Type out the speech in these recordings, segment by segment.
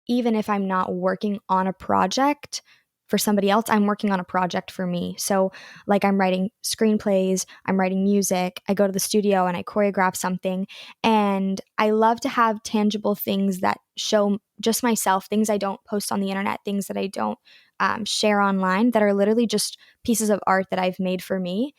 even if I'm not working on a project for somebody else, I'm working on a project for me. So like I'm writing screenplays, I'm writing music, I go to the studio and I choreograph something. And I love to have tangible things that show just myself, things I don't post on the internet, things that I don't share online, that are literally just pieces of art that I've made for me.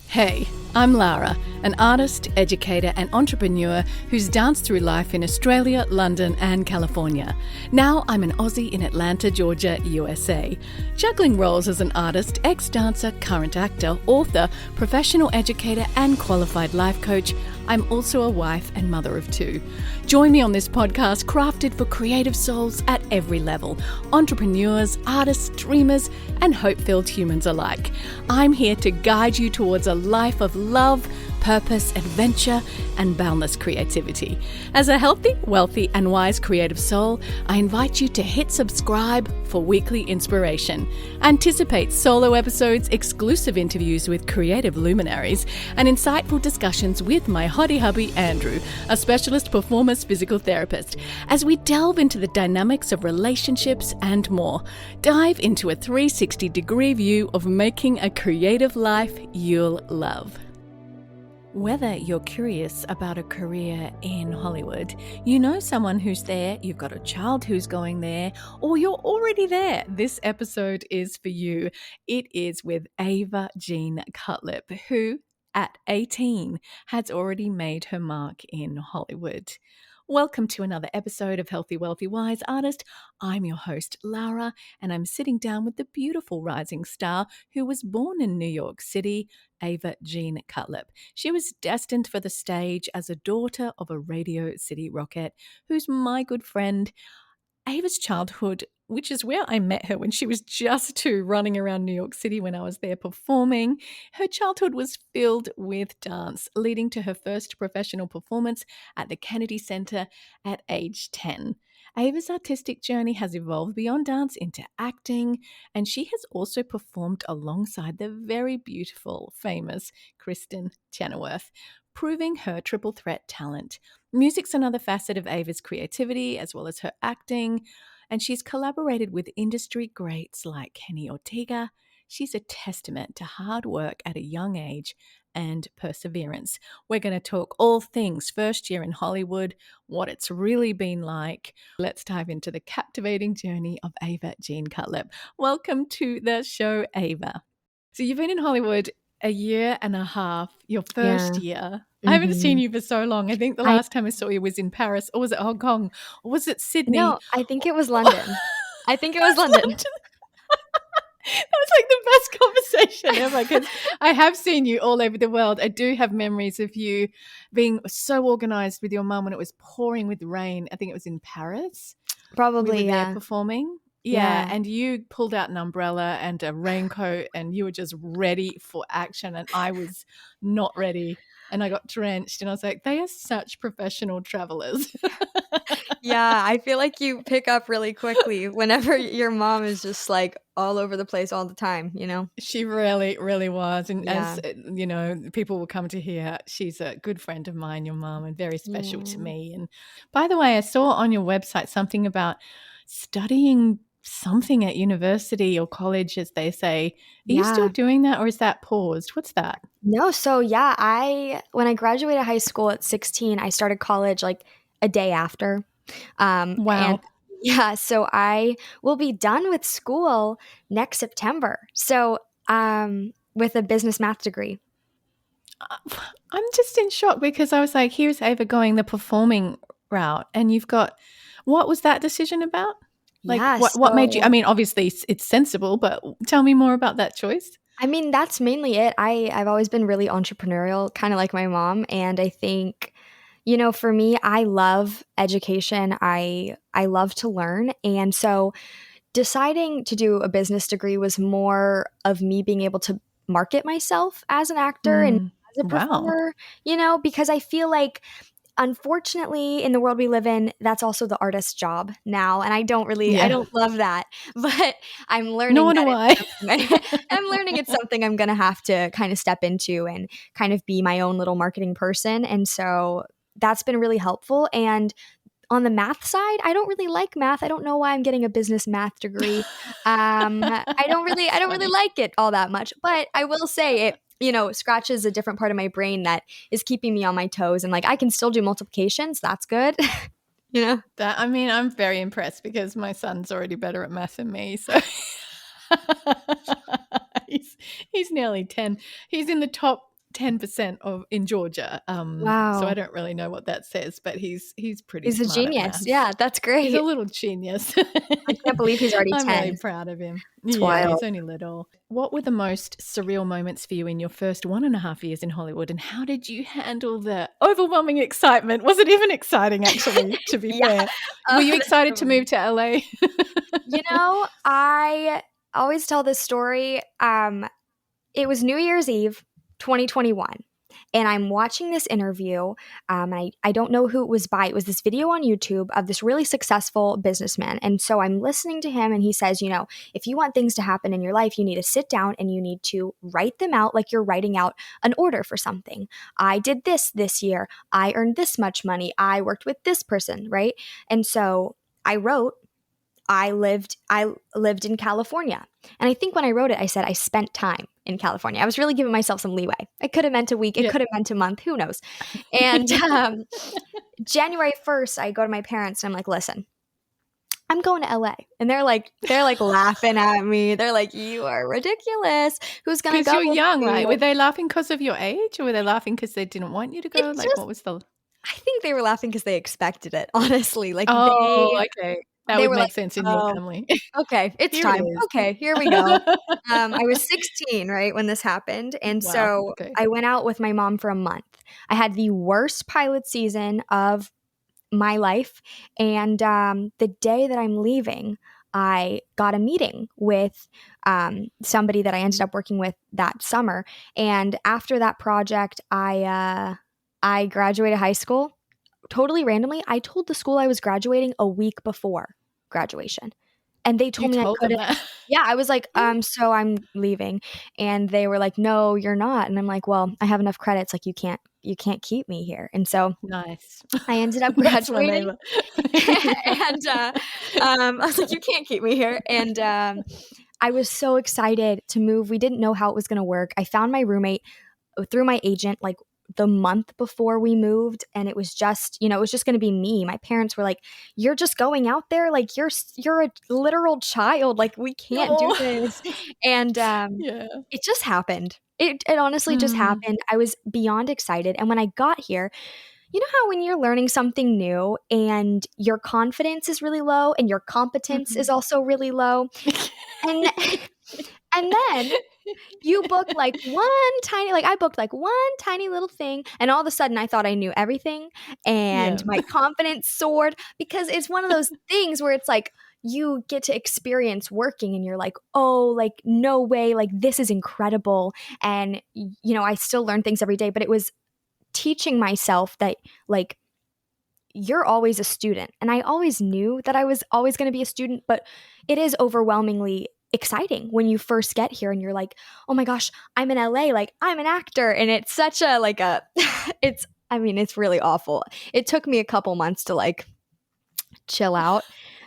Hey, I'm Lara, an artist, educator and entrepreneur who's danced through life in Australia, London and California. Now I'm an Aussie in Atlanta, Georgia, USA. Juggling roles as an artist, ex-dancer, current actor, author, professional educator and qualified life coach, I'm also a wife and mother of two. Join me on this podcast crafted for creative souls at every level, entrepreneurs, artists, dreamers, and hope-filled humans alike. I'm here to guide you towards a life of love, purpose, adventure, and boundless creativity. As a healthy, wealthy, and wise creative soul, I invite you to hit subscribe for weekly inspiration. Anticipate solo episodes, exclusive interviews with creative luminaries, and insightful discussions with my hottie hubby, Andrew, a specialist performance physical therapist, as we delve into the dynamics of relationships and more. Dive into a 360-degree view of making a creative life you'll love. Whether you're curious about a career in Hollywood, you know someone who's there, you've got a child who's going there, or you're already there, this episode is for you. It is with Ava Jean Cutlip, who at 18 has already made her mark in Hollywood. Welcome to another episode of Healthy, Wealthy, Wise Artist. I'm your host, Lara, and I'm sitting down with the beautiful rising star who was born in New York City, Ava Jean Cutlip. She was destined for the stage as a daughter of a Radio City rocket, who's my good friend. Ava's childhood, which is where I met her when she was just 2, running around New York City when I was there performing. Her childhood was filled with dance, leading to her first professional performance at the Kennedy Center at age 10. Ava's artistic journey has evolved beyond dance into acting, and she has also performed alongside the very beautiful, famous Kristen Chenoweth, proving her triple threat talent. Music's another facet of Ava's creativity, as well as her acting, and she's collaborated with industry greats like Kenny Ortega. She's a testament to hard work at a young age and perseverance. We're going to talk all things first year in Hollywood, what it's really been like. Let's dive into the captivating journey of Ava Jean Cutlip. Welcome to the show, Ava. So you've been in Hollywood a year and a half, your first year. I haven't seen you for so long. I think the last time I saw you was in Paris, or was it Hong Kong, or was it Sydney? No, I think it was London. I think it was London. That was like the best conversation ever, because I have seen you all over the world. I do have memories of you being so organized with your mum when it was pouring with rain. I think it was in Paris. Probably, we were yeah. there performing. Yeah, and you pulled out an umbrella and a raincoat and you were just ready for action, and I was not ready, and I got drenched, and I was like, they are such professional travelers. Yeah, I feel like you pick up really quickly whenever your mom is just like all over the place all the time, you know? She really, really was. And Yeah. as you know, people will come to hear, she's a good friend of mine, your mom, and very special to me. And by the way, I saw on your website something about studying something at university or college, as they say. Are you still doing that, or is that paused? What's that? No, so yeah, when I graduated high school at 16, I started college like a day after. Wow. And yeah, so I will be done with school next September. So with a business math degree. I'm just in shock, because I was like, here's Ava going the performing route, and you've got, what was that decision about? Like, Yeah, what made you, I mean, obviously it's sensible, but tell me more about that choice. I mean, that's mainly it. I've always been really entrepreneurial, kind of like my mom. And I think, you know, for me, I love education. I love to learn. And so deciding to do a business degree was more of me being able to market myself as an actor and as a performer, you know, because I feel like, unfortunately, in the world we live in, that's also the artist's job now. And I don't love that, but I'm learning. Nor do I. I'm learning it's something I'm going to have to kind of step into and kind of be my own little marketing person. And so that's been really helpful. And on the math side, I don't really like math. I don't know why I'm getting a business math degree. I That's don't really funny. like it all that much, but I will say it, scratches a different part of my brain that is keeping me on my toes. And like, I can still do multiplications. That's good. you know? I'm very impressed because my son's already better at math than me. So he's he's nearly 10. He's in the top 10% of in Georgia. So I Wow. don't really know what that says, but he's pretty He's a smart at genius. maths. Yeah, that's He's a great. little genius. I can't believe he's already I'm really 10. proud of him. It's Yeah, wild. he's only little. What were the most surreal moments for you in your first 1.5 years in Hollywood, and how did you handle the overwhelming excitement? Was it even exciting, actually, to be Yeah. fair? Were you That's excited so to move funny. to LA? I always tell this story. It was New Year's Eve, 2021. And I'm watching this interview. I don't know who it was by. It was this video on YouTube of this really successful businessman. And so I'm listening to him, and he says, if you want things to happen in your life, you need to sit down and you need to write them out like you're writing out an order for something. I did this year. I earned this much money. I worked with this person, right? And so I wrote, I lived in California. And I think when I wrote it, I said I spent time in California. I was really giving myself some leeway. It could have meant a week, it Yeah. could have meant a month, who knows. And January 1st, I go to my parents and I'm like, listen, I'm going to LA. And they're like laughing at me. They're like, you are ridiculous. Who's gonna Because go you're with young, right? Were you? they laughing because of your age, or were they laughing because they didn't want you to It go? Like, just what was the I think they were laughing because they expected it, honestly. Like Oh, okay. That they would were like, make sense in your oh, family. okay, it's Here it time. is. Okay, here we go. I was 16, right, when this happened, and Wow, so okay. I went out with my mom for a month. I had the worst pilot season of my life, and the day that I'm leaving, I got a meeting with somebody that I ended up working with that summer, and after that project, I graduated high school totally randomly. I told the school I was graduating a week before graduation. And they You told me I told them couldn't. that? Yeah, I was like, so I'm leaving. And they were like, no, you're not. And I'm like, well, I have enough credits. Like you can't keep me here. And so Nice. I ended up That's my graduating. neighbor. and I was like, you can't keep me here. And I was so excited to move. We didn't know how it was going to work. I found my roommate through my agent like the month before we moved, and it was just it was just going to be me. My parents were like, you're just going out there, like you're a literal child, like we can't do Oh. this. And Yeah. it just happened. It honestly just Mm. happened. I was beyond excited, and when I got here, you know how when you're learning something new and your confidence is really low and your competence is Mhm. also really low, and and then you book like I booked like one tiny little thing, and all of a sudden I thought I knew everything, Yeah. and my confidence soared because it's one of those things where it's like you get to experience working and you're like, oh, like no way, like this is incredible. And I still learn things every day, but it was teaching myself that like you're always a student. And I always knew that I was always going to be a student, but it is overwhelmingly exciting when you first get here and you're like, "Oh my gosh, I'm in LA, like I'm an actor." And it's such a like a it's really awful. It took me a couple months to like chill out.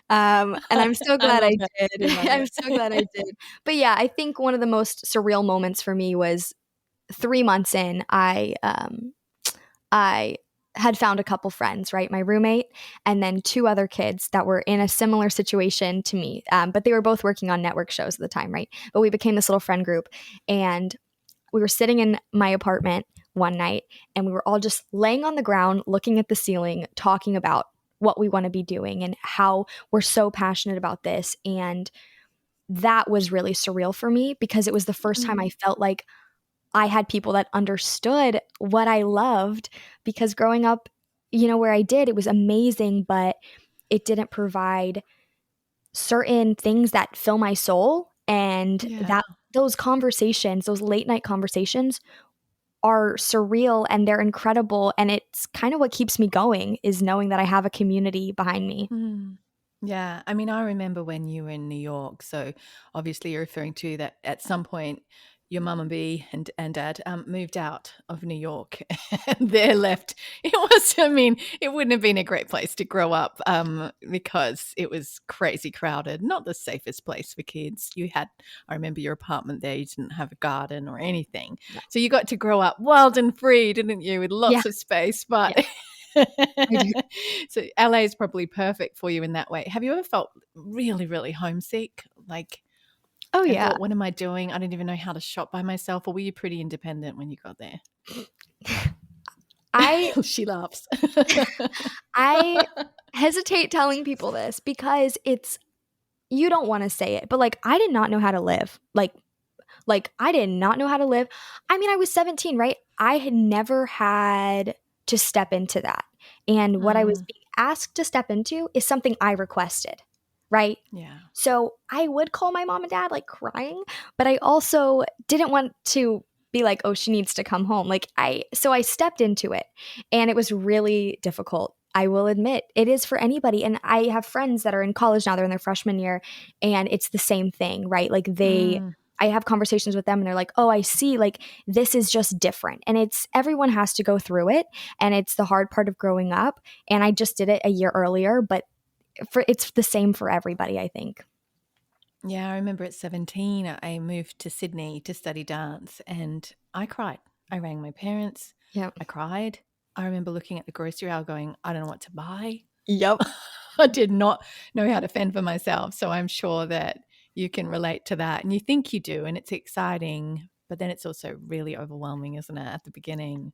And I'm so I glad love I that. did. I do love I'm so glad I it. did. But yeah, I think one of the most surreal moments for me was 3 months in, I had found a couple friends, right? My roommate and then two other kids that were in a similar situation to me. But they were both working on network shows at the time, right? But we became this little friend group. And we were sitting in my apartment one night and we were all just laying on the ground, looking at the ceiling, talking about what we want to be doing and how we're so passionate about this. And that was really surreal for me because it was the first time I Mm. felt like I had people that understood what I loved because growing up, where I did, it was amazing, but it didn't provide certain things that fill my soul. And Yeah. that those conversations, those late night conversations are surreal and they're incredible. And it's kind of what keeps me going is knowing that I have a community behind me. Mm. Yeah, I remember when you were in New York, so obviously you're referring to that at some point your mum and B and dad moved out of New York and they're left. It wouldn't have been a great place to grow up because it was crazy crowded, not the safest place for kids. I remember your apartment there, you didn't have a garden or anything. No. So you got to grow up wild and free, didn't you, with Yeah, lots of space. yeah, But I do. so LA is probably perfect for you in that way. Have you ever felt really, really homesick? Like, Oh, I yeah. thought, what am I doing? I don't even know how to shop by myself. Or were you pretty independent when you got there? I She laughs. I hesitate telling people this because you don't want to say it, but like I did not know how to live. Like I did not know how to live. I mean, I was 17, right? I had never had to step into that. And what I was Mm, being asked to step into is something I requested, right? yeah. So I would call my mom and dad like crying, but I also didn't want to be like, oh, she needs to come home. So I stepped into it and it was really difficult. I will admit it is for anybody. And I have friends that are in college now, they're in their freshman year, and it's the same thing, right? Mm, I have conversations with them and they're like, oh, I see, like this is just different. And everyone has to go through it. And it's the hard part of growing up. And I just did it a year earlier, but it's the same for everybody, I think. yeah, I remember at 17, I moved to Sydney to study dance and I cried. I rang my parents. Yeah. I cried. I remember looking at the grocery aisle going, I don't know what to buy. Yep. I did not know how to fend for myself. So I'm sure that you can relate to that. And you think you do, and it's exciting, but then it's also really overwhelming, isn't it, at the beginning,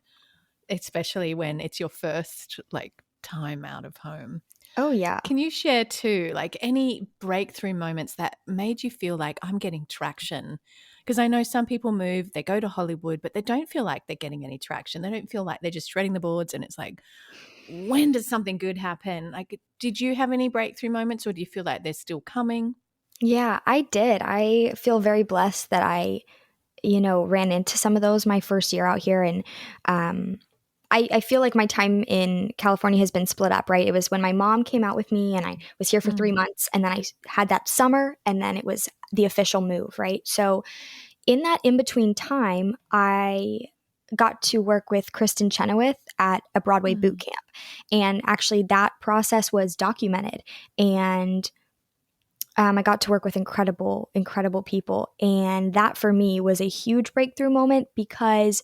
especially when it's your first like time out of home. Oh, yeah. Can you share too, like any breakthrough moments that made you feel like I'm getting traction? Because I know some people move, they go to Hollywood, but they don't feel like they're getting any traction. They don't feel like they're just shredding the boards and it's like, when does something good happen? Like, did you have any breakthrough moments or do you feel like they're still coming? Yeah, I did. I feel very blessed that I ran into some of those my first year out here. And um, I feel like my time in California has been split up, right? It was when my mom came out with me and I was here for Mm, 3 months. And then I had that summer and then it was the official move, right? So in that in between time, I got to work with Kristen Chenoweth at a Broadway boot mm, camp. And actually, that process was documented. And I got to work with incredible, incredible people. And that for me was a huge breakthrough moment because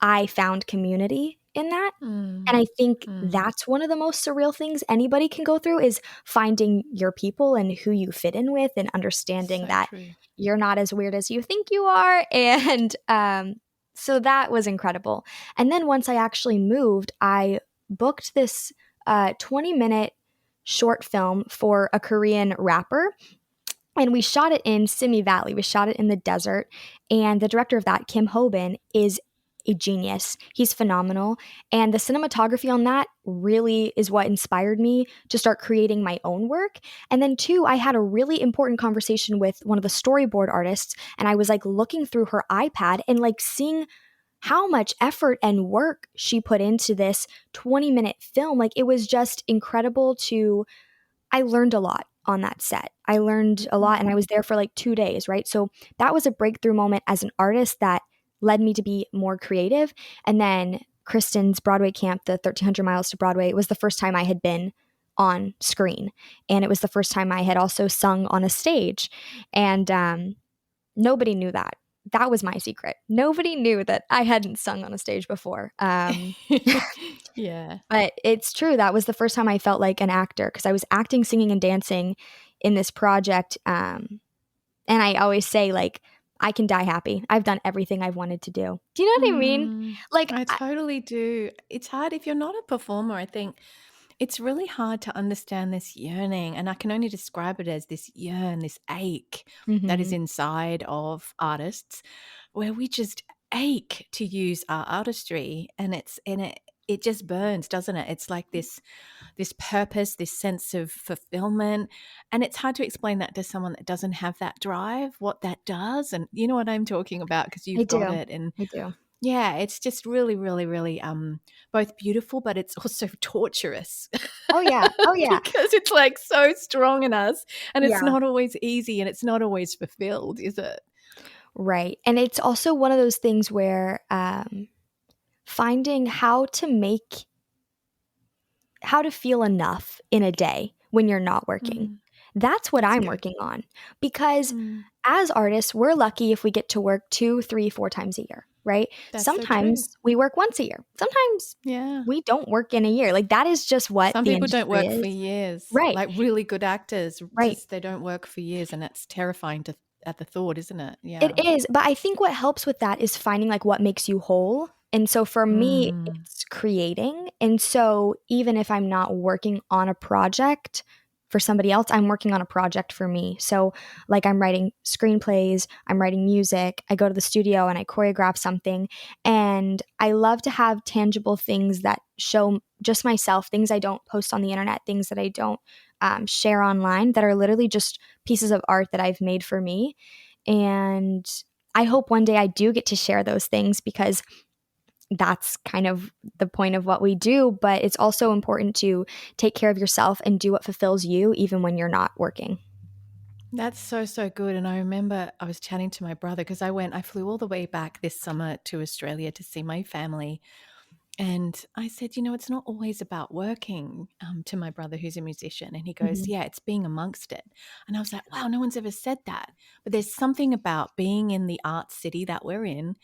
I found community in that. And mm, I think mm. that's one of the most surreal things anybody can go through is finding your people and who you fit in with and understanding So that true. you're not as weird as you think you are. And so that was incredible. And then once I actually moved, I booked this 20-minute short film for a Korean rapper, and we shot it in Simi Valley. We shot it in the desert. And the director of that, Kim Hoban, is a genius. He's phenomenal. And the cinematography on that really is what inspired me to start creating my own work. And then, two, I had a really important conversation with one of the storyboard artists. And I was like looking through her iPad and like seeing how much effort and work she put into this 20-minute film. Like it was just incredible to I learned a lot on that set. I learned a lot and I Mm. was there for like 2 days, right? So that was a breakthrough moment as an artist that led me to be more creative. And then Kristen's Broadway camp, the 1300 miles to Broadway, was the first time I had been on screen. And it was the first time I had also sung on a stage. And nobody knew that. That was my secret. Nobody knew that I hadn't sung on a stage before. Yeah. But it's true. That was the first time I felt like an actor because I was acting, singing, and dancing in this project. And I always say, like, I can die happy. I've done everything I've wanted to do. Do you know what I mean? Mm, Like, I totally do. It's hard if you're not a performer. I think it's really hard to understand this yearning, and I can only describe it as this yearn, this ache that is mhm. inside of artists, where we just ache to use our artistry, and it just burns, doesn't it? It's like this purpose, this sense of fulfillment. And it's hard to explain that to someone that doesn't have that drive, what that does. And you know what I'm talking about because I you've got do. it. And I do. yeah, it's just really, really, really both beautiful, but it's also torturous Oh, yeah. Oh, yeah. because it's like so strong in us and it's Yeah. not always easy and it's not always fulfilled, is it? Right. And it's also one of those things where finding how to feel enough in a day when you're not working. Mm, That's what that's I'm good. working on because Mm, as artists, we're lucky if we get to work 2, 3, 4 times a year, right? that's so true. Sometimes we work once a year. Sometimes Yeah. we don't work in a year. Like that is just what Some the people don't industry work for is. years. Right. Like really good actors, Right. just they don't work for years, and it's terrifying to at the thought, isn't it? It Yeah. is, but I think what helps with that is finding like what makes you whole. And so for me, Mm. it's creating. And so even if I'm not working on a project for somebody else, I'm working on a project for me. So like I'm writing screenplays, I'm writing music, I go to the studio and I choreograph something. And I love to have tangible things that show just myself, things I don't post on the internet, things that I don't share online that are literally just pieces of art that I've made for me. And I hope one day I do get to share those things because that's kind of the point of what we do. But it's also important to take care of yourself and do what fulfills you, even when you're not working. That's so, so good. And I remember I was chatting to my brother because I flew all the way back this summer to Australia to see my family. And I said, it's not always about working, to my brother who's a musician. And he goes, Mhm. yeah, it's being amongst it. And I was like, wow, no one's ever said that. But there's something about being in the art city that we're in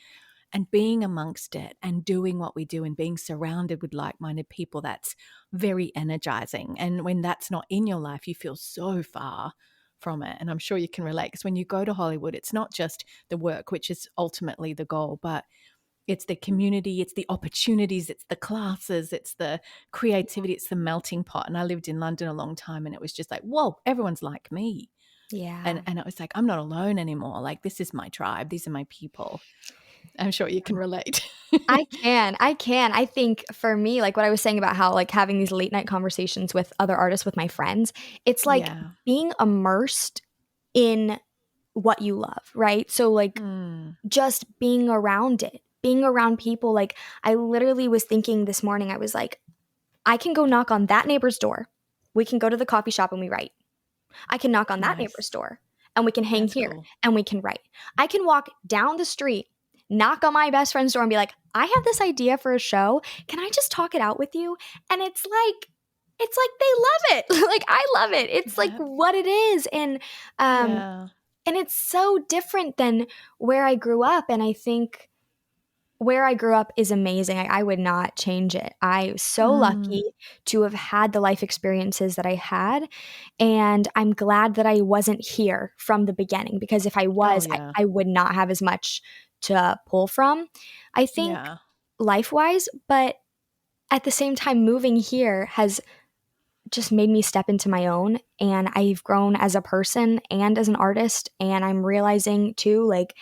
and being amongst it and doing what we do and being surrounded with like-minded people, that's very energizing. And when that's not in your life, you feel so far from it. And I'm sure you can relate because when you go to Hollywood, it's not just the work, which is ultimately the goal, but it's the community, it's the opportunities, it's the classes, it's the creativity, it's the melting pot. And I lived in London a long time and it was just like, whoa, everyone's like me. Yeah. And it was like, I'm not alone anymore. Like, this is my tribe. These are my people. I'm sure you can relate. I can. I can. I think for me, like what I was saying about how like having these late night conversations with other artists with my friends, it's like Yeah. being immersed in what you love, right? So like Mm, just being around it, being around people. Like I literally was thinking this morning, I was like, I can go knock on that neighbor's door. We can go to the coffee shop and we write. I can knock on that neighbor's nice. door and we can hang That's here cool. and we can write. I can walk down the street, knock on my best friend's door and be like, I have this idea for a show. Can I just talk it out with you? And it's like they love it. Like I love it. It's like Yeah. what it is. Um Yeah. and it's so different than where I grew up. And I think where I grew up is amazing. I would not change it. I was so Mm. lucky to have had the life experiences that I had. And I'm glad that I wasn't here from the beginning because if I Oh, was, yeah. I would not have as much to pull from, I think, Yeah. life wise. But at the same time, moving here has just made me step into my own. And I've grown as a person and as an artist. And I'm realizing too, like,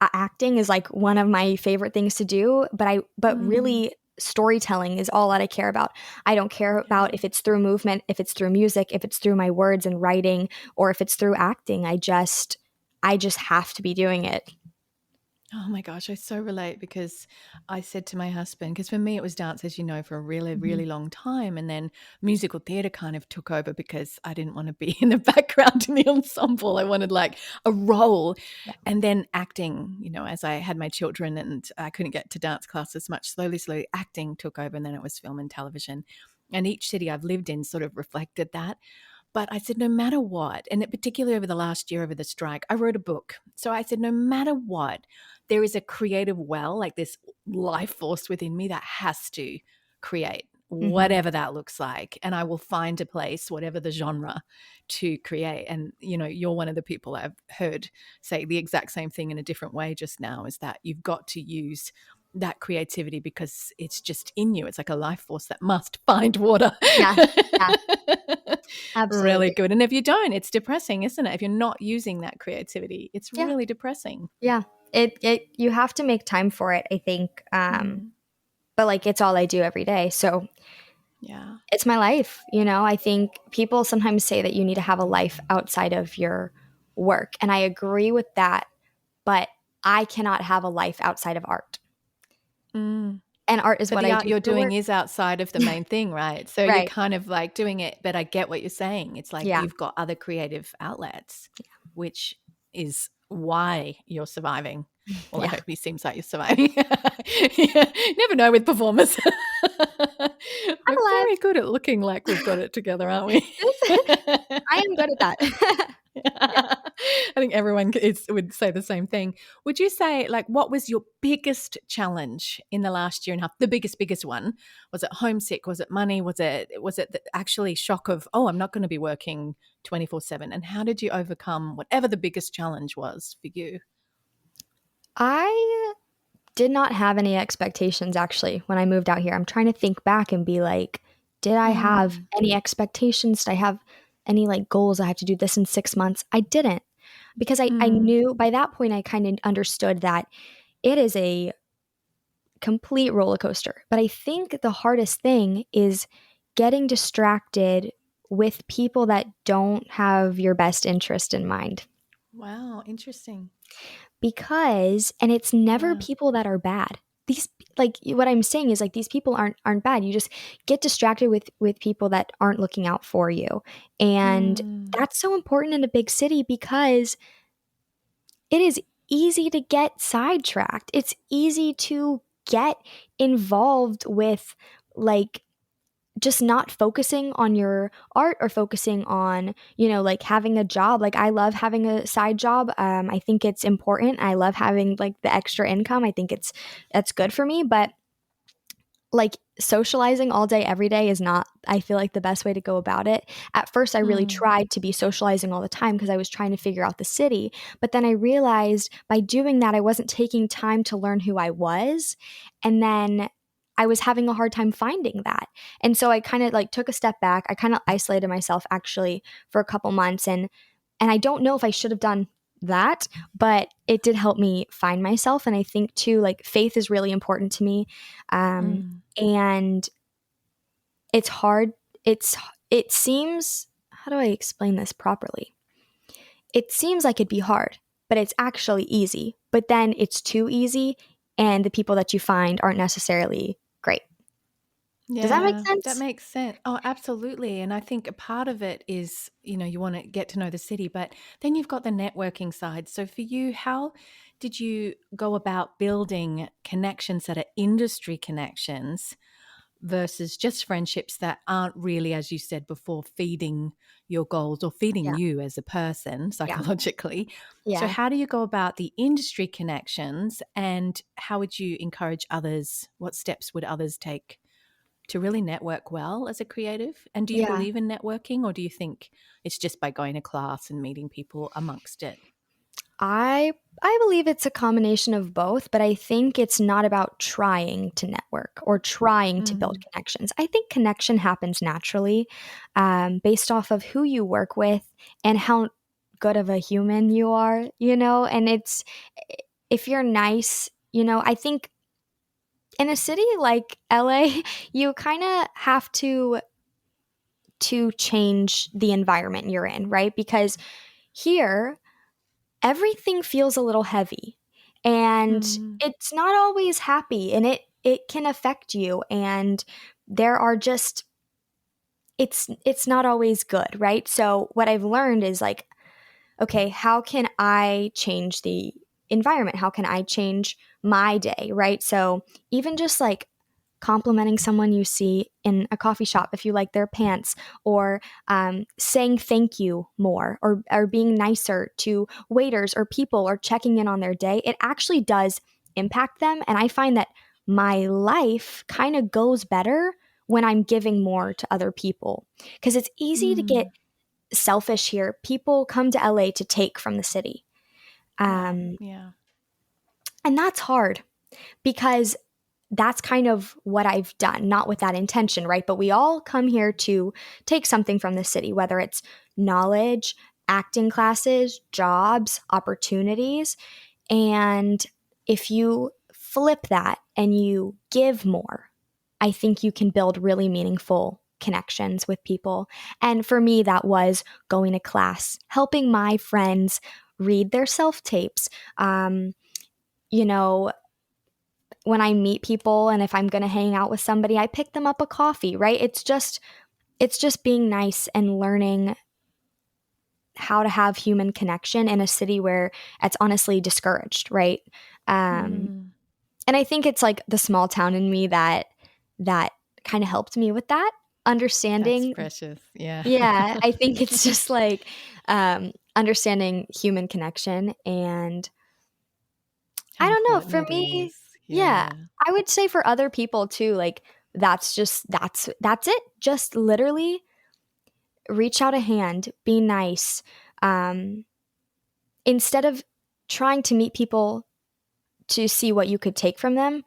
acting is like one of my favorite things to do, but Mm. really storytelling is all that I care about. I don't care Yeah. about if it's through movement, if it's through music, if it's through my words and writing, or if it's through acting. I just have to be doing it. Oh my gosh, I so relate because I said to my husband, because for me it was dance, as you know, for a really, Mhm. really long time. And then musical theatre kind of took over because I didn't want to be in the background in the ensemble. I wanted like a role. Yeah. And then acting, as I had my children and I couldn't get to dance classes much, slowly, acting took over. And then it was film and television. And each city I've lived in sort of reflected that. But I said, no matter what, and particularly over the last year over the strike, I wrote a book. So I said, no matter what, there is a creative well, like this life force within me that has to create, Mhm. whatever that looks like. And I will find a place, whatever the genre, to create. And, you're one of the people I've heard say the exact same thing in a different way just now, is that you've got to use that creativity because it's just in you. It's like a life force that must find water. Yeah. Yeah. Really Absolutely. good. And if you don't, it's depressing, isn't it? If you're not using that creativity, it's Yeah. really depressing. Yeah. It you have to make time for it, I think. Mm, But like it's all I do every day. So yeah. it's my life. I think people sometimes say that you need to have a life outside of your work. And I agree with that, but I cannot have a life outside of art. Mm. And art is But what the I art do you're for doing work. is outside of the main thing, right? So you're Right. kind of like doing it, but I get what you're saying. It's like Yeah. you've got other creative outlets, which is why you're surviving. Well, I Yeah. hope it seems like you're surviving. Yeah, never know with performers. I'm We're alive. very good at looking like we've got it together, aren't we? This I am good at that. Yeah. I think everyone would say the same thing. Would you say, like, what was your biggest challenge in the last year and a half? The biggest one. Was it homesick? Was it money? Was it the actually shock of, oh, I'm not going to be working 24/7? And how did you overcome whatever the biggest challenge was for you? I did not have any expectations actually when I moved out here. I'm trying to think back and be like, did I have Mm, any expectations? Did I have any like goals? I have to do this in 6 months. I didn't because I mm, knew by that point, I kind of understood that it is a complete roller coaster. But I think the hardest thing is getting distracted with people that don't have your best interest in mind. wow, interesting. Because and it's never Yeah. people that are bad. These like what I'm saying is like these people aren't bad. You just get distracted with people that aren't looking out for you. And Mm, that's so important in a big city because it is easy to get sidetracked. It's easy to get involved with like just not focusing on your art or focusing on, like having a job. Like I love having a side job. I think it's important. I love having like the extra income. I think that's good for me. But like socializing all day every day is not, I feel like, the best way to go about it. At first I really mm, tried to be socializing all the time because I was trying to figure out the city, but then I realized by doing that I wasn't taking time to learn who I was, and then I was having a hard time finding that. And so I kind of like took a step back. I kind of isolated myself actually for a couple months, and I don't know if I should have done that, but it did help me find myself. And I think too, like faith is really important to me. um, mm. and it's hard. It seems, how do I explain this properly? It seems like it'd be hard, but it's actually easy. But then it's too easy, and the people that you find aren't necessarily great. Does that make Yeah, that sense? makes sense. Oh, absolutely. And I think a part of it is, you want to get to know the city, but then you've got the networking side. So for you, how did you go about building connections that are industry connections versus just friendships that aren't really, as you said before, feeding your goals or feeding Yeah, you as a person yeah, psychologically? So yeah. how do you go about the industry connections, and how would you encourage others? What steps would others take to really network well as a creative? And do you Yeah. believe in networking, or do you think it's just by going to class and meeting people amongst it? I believe it's a combination of both, but I think it's not about trying to network or trying to build Mm, connections. I think connection happens naturally, based off of who you work with and how good of a human you are, and if you're nice, I think in a city like LA, you kind of have to change the environment you're in, right? Because here everything feels a little heavy, and mm, it's not always happy, and it can affect you, and there are just it's not always good, right? So what I've learned is like, okay, how can I change the environment? How can I change my day, right? So even just like complimenting someone you see in a coffee shop if you like their pants, or saying thank you more, or being nicer to waiters or people, or checking in on their day, it actually does impact them. And I find that my life kind of goes better when I'm giving more to other people, because it's easy to get mm. selfish here. People come to LA to take from the city. Wow. Um, Yeah. and that's hard because that's kind of what I've done, not with that intention, right? But we all come here to take something from the city, whether it's knowledge, acting classes, jobs, opportunities. And if you flip that and you give more, I think you can build really meaningful connections with people. And for me, that was going to class, helping my friends read their self tapes. You know, when I meet people and if I'm going to hang out with somebody, I pick them up a coffee, right? It's just being nice and learning how to have human connection in a city where it's honestly discouraged, right? Um, Mm, and I think it's like the small town in me that kind of helped me with that that's understanding. precious. Yeah. Yeah, I think it's just like understanding human connection. And How I don't know, important for it me, is. yeah, Yeah. I would say for other people too, like that's it. Just literally reach out a hand, be nice. Um, Instead of trying to meet people to see what you could take from them,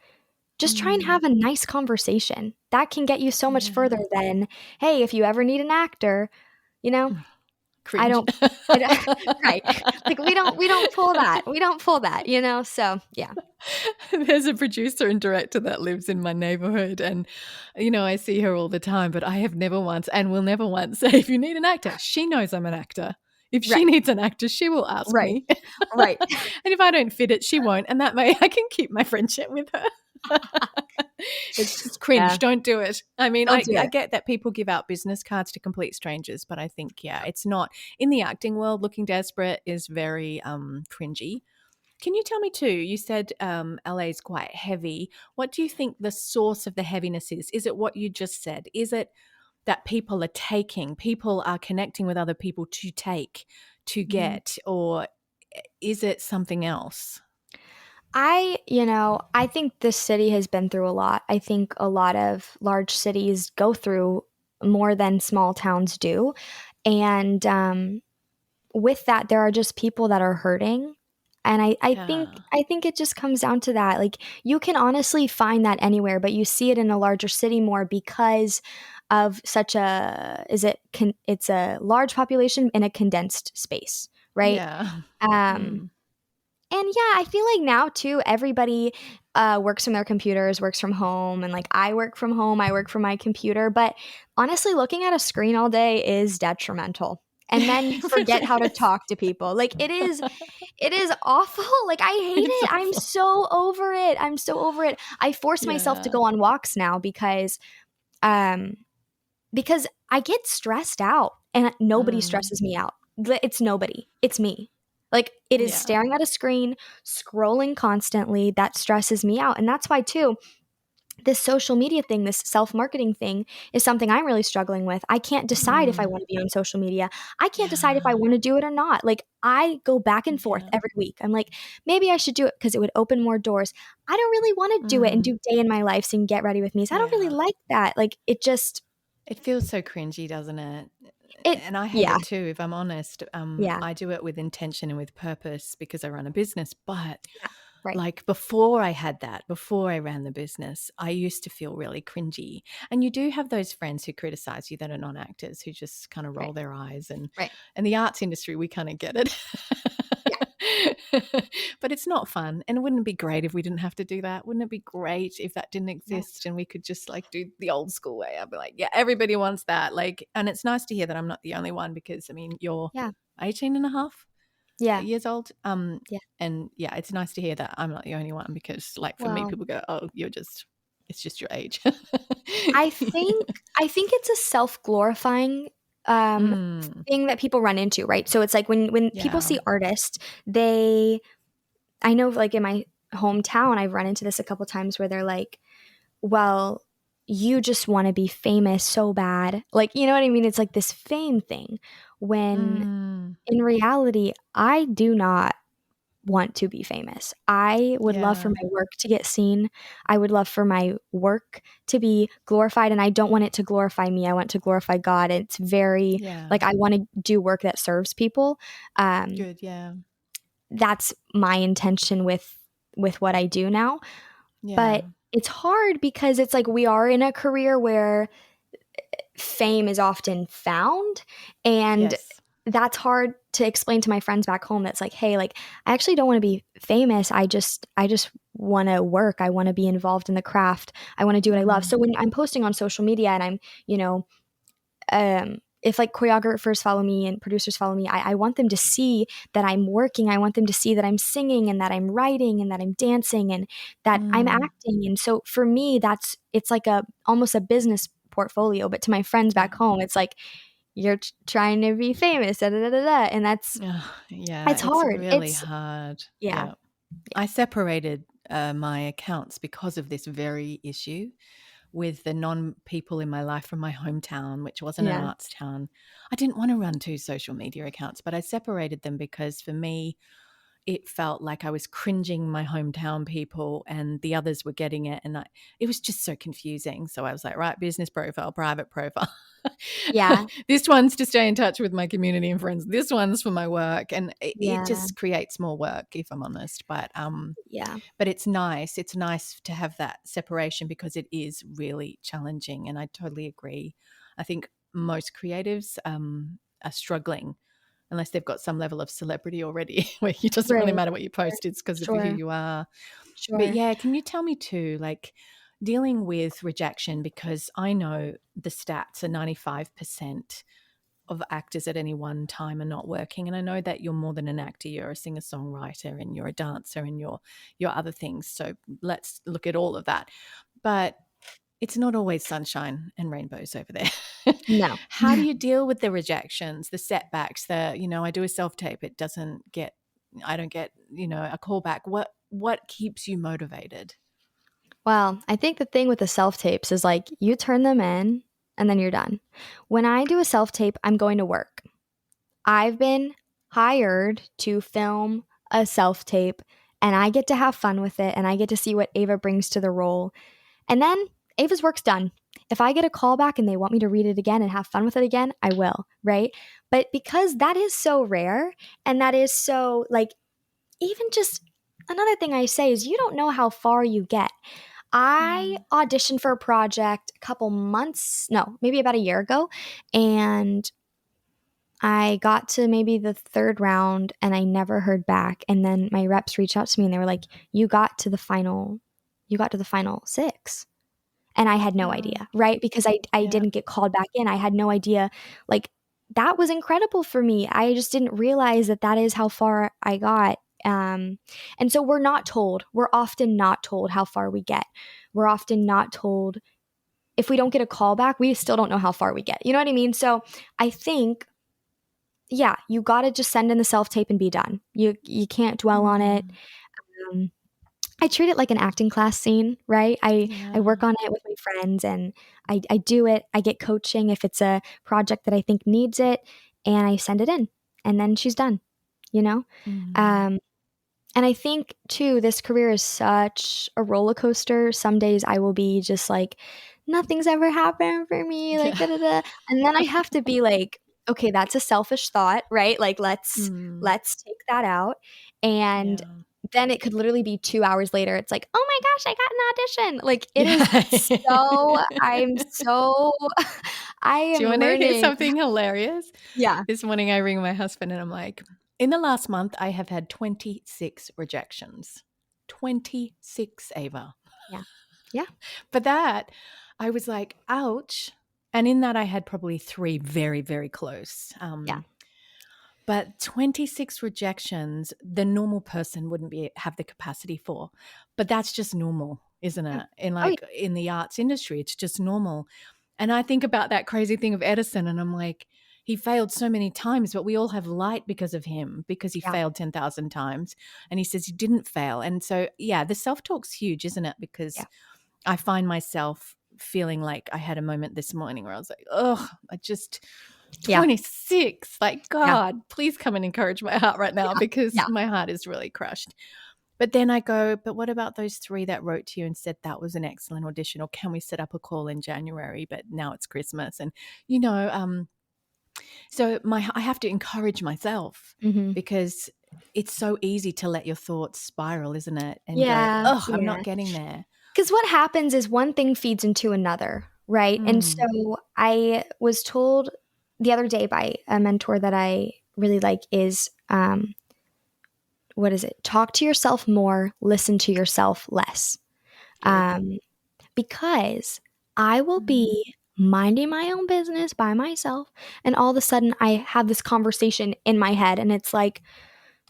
just try and Mm, have a nice conversation. That can get you so much further yeah. than, hey, if you ever need an actor, you know, I Cringe. don't, I don't right. Like we don't pull that. We don't pull that, you know? So yeah. There's a producer and director that lives in my neighborhood, and I see her all the time, but I have never once and will never once say, if you need an actor, she knows I'm an actor. If she Right. needs an actor, she will ask Right. me. Right. And if I don't fit it, she won't. And that way I can keep my friendship with her. It's just cringe. Yeah. Don't do it. I mean, Don't I, do I it. get that people give out business cards to complete strangers, but I think, yeah, it's not in the acting world. Looking desperate is very cringy. Can you tell me too? You said LA is quite heavy. What do you think the source of the heaviness is? Is it what you just said? Is it that people are taking, people are connecting with other people to take, to Mhm. get, or is it something else? I think this city has been through a lot. I think a lot of large cities go through more than small towns do. And with that, there are just people that are hurting. And Yeah. I think it just comes down to that. Like you can honestly find that anywhere, but you see it in a larger city more because of such a it's a large population in a condensed space, right? Yeah. Um, Mm. and yeah, I feel like now too, everybody works from their computers, works from home, and like I work from home, I work from my computer. But honestly, looking at a screen all day is detrimental. And then you It forget really how to is. talk to people. Like it is awful. Like I hate It's it. I'm awful. so over it. I'm so over it. I force myself to Yeah. go on walks now um because I get stressed out and nobody Mm. stresses me out. It's nobody. It's me. Like it is Yeah. staring at a screen, scrolling constantly that stresses me out. And that's why too this social media thing, this self-marketing thing is something I'm really struggling with. I can't decide if I Mm. want to be on social media. I can't decide if I Yeah. want to do it or not. Like I go back and forth Yeah. every week. I'm like, maybe I should do it because it would open more doors. I don't really want to do it and Mm. do day in my life and get ready with me. So I don't really Yeah. like that. Like it just It feels so cringy, doesn't it? it And I hate yeah, it too, if I'm honest. yeah, I do it with intention and with purpose because I run a business. But yeah. Right, like before I had that, before I ran the business, I used to feel really cringy. And you do have those friends who criticize you that are non actors who just kind of roll right, their eyes. right. And the arts industry, we kind of get it. Yeah, But it's not fun. And wouldn't it be great if we didn't have to do that? Wouldn't it be great if that didn't yes. exist and we could just like do the old school way? I'd be like, yeah, everybody wants that. Like, and it's nice to hear that I'm not the only one because I mean, you're Yeah. 18 and a half Yeah. years old. Yeah. And yeah, it's nice to hear that I'm not the only one because like for me, Well, people go, oh, it's just your age. I think I think it's a self-glorifying Mm, thing that people run into, right? So it's like when people yeah. see artists, they I know like in my hometown, I've run into this a couple times where they're like, "Well, you just want to be famous so bad." Like, you know what I mean? It's like this fame thing when Mm, in reality, I do not want to be famous. I would love for yeah. my work to get seen. I would love for my work to be glorified, and I don't want it to glorify me. I want to glorify God. It's very Yeah. like I want to do work that serves people. Um, Good. Yeah. that's my intention with what I do now. But Yeah. it's hard because it's like we are in a career where fame is often found, and Yes. that's hard to explain to my friends back home. That's like, hey, like I actually don't want to be famous. I just want to work. I want to be involved in the craft. I want to do what I love. Mm, So when I'm posting on social media and I'm, if like choreographers follow me and producers follow me, I want them to see that I'm working. I want them to see that I'm singing and that I'm writing and that I'm dancing and that I'm mm, acting. And so for me, it's like a almost a business portfolio. But to my friends back yeah. home, it's like you're trying to be famous, da, da, da, da, da. And Yeah, it's it's hard. really hard. Yeah, Yeah. I separated my accounts because of this very issue with the non people in my life from my hometown, which wasn't an yeah, arts town. I didn't want to run two social media accounts, but I separated them because for me, it felt like I was cringing my hometown people and the others were getting it. And it was just so confusing. So I was like, right, business profile, private profile. yeah, This one's to stay in touch with my community and friends. This one's for my work. And it yeah, just creates more work, if I'm honest. yeah. But it's nice. It's nice to have that separation because it is really challenging. And I totally agree. I think most creatives are struggling unless they've got some level of celebrity already where it doesn't really Right. matter what you post, it's because of who Sure. you are. But Sure. yeah, can you tell me too, like dealing with rejection, because I know the stats are 95% of actors at any one time are not working. And I know that you're more than an actor, you're a singer-songwriter and you're a dancer and you're other things. So let's look at all of that. But it's not always sunshine and rainbows over there. No. How do you deal with the rejections, the setbacks, I do a self-tape, I don't get, a callback. What keeps you motivated? Well, I think the thing with the self tapes is like you turn them in and then you're done. When I do a self tape, I'm going to work. I've been hired to film a self tape and I get to have fun with it and I get to see what Ava brings to the role. And then Ava's work's done. If I get a call back and they want me to read it again and have fun with it again, I will, right? But because that is so rare and that is so like even just another thing I say is you don't know how far you get. I Mm. auditioned for a project a couple months, no, maybe about a year ago, and I got to maybe the third round and I never heard back. And then my reps reached out to me and they were like, you got to the final six. And I had no Oh, idea, right? Because I yeah. didn't get called back in. I had no idea. Like, that was incredible for me. I just didn't realize that that is how far I got. And so we're not told. We're often not told how far we get. We're often not told if we don't get a call back, we still don't know how far we get. You know what I mean? So I think, yeah, you got to just send in the self tape and be done. You can't dwell on it. Mm. Um, I treat it like an acting class scene, right? I work Yeah. on it with my friends and I do it. I get coaching if it's a project that I think needs it and I send it in and then she's done, you know? Mm. Um, and I think too, this career is such a roller coaster. Some days I will be just like, nothing's ever happened for me, like Yeah. da da da. And then I have to be like, okay, that's a selfish thought, right? Like Mm. let's take that out. And Yeah. then it could literally be 2 hours later. It's like, oh my gosh, I got an audition. Like it is so Yeah. I'm so I Do you am want to hear learning. something hilarious? Yeah. This morning I ring my husband and I'm like, in the last month, I have had 26 rejections. 26, Ava. Yeah. Yeah. But that, I was like, ouch. And in that, I had probably three very, very close. Yeah. But 26 rejections, the normal person wouldn't have the capacity for. But that's just normal, isn't Yeah. it? In Oh, yeah. in the arts industry, it's just normal. And I think about that crazy thing of Edison and I'm like, he failed so many times, but we all have light because of him, because he Yeah. failed 10,000 times. And he says he didn't fail. And so, yeah, the self-talk's huge, isn't it? Because Yeah. I find myself feeling like I had a moment this morning where I was like, oh, I just Yeah. 26. Like, Yeah. God, please come and encourage my heart right now Yeah. because Yeah. my heart is really crushed. But then I go, but what about those three that wrote to you and said that was an excellent audition? Or can we set up a call in January? But now it's Christmas. And, you know, so I have to encourage myself Mhm. because it's so easy to let your thoughts spiral, isn't it? And go, Yeah. oh, I'm Yeah. not getting there. Because what happens is one thing feeds into another, right? And Mm, so I was told the other day by a mentor that I really like is what is it? Talk to yourself more, listen to yourself less. good. Um, because I will Mm. be minding my own business by myself, and all of a sudden I have this conversation in my head, and it's like,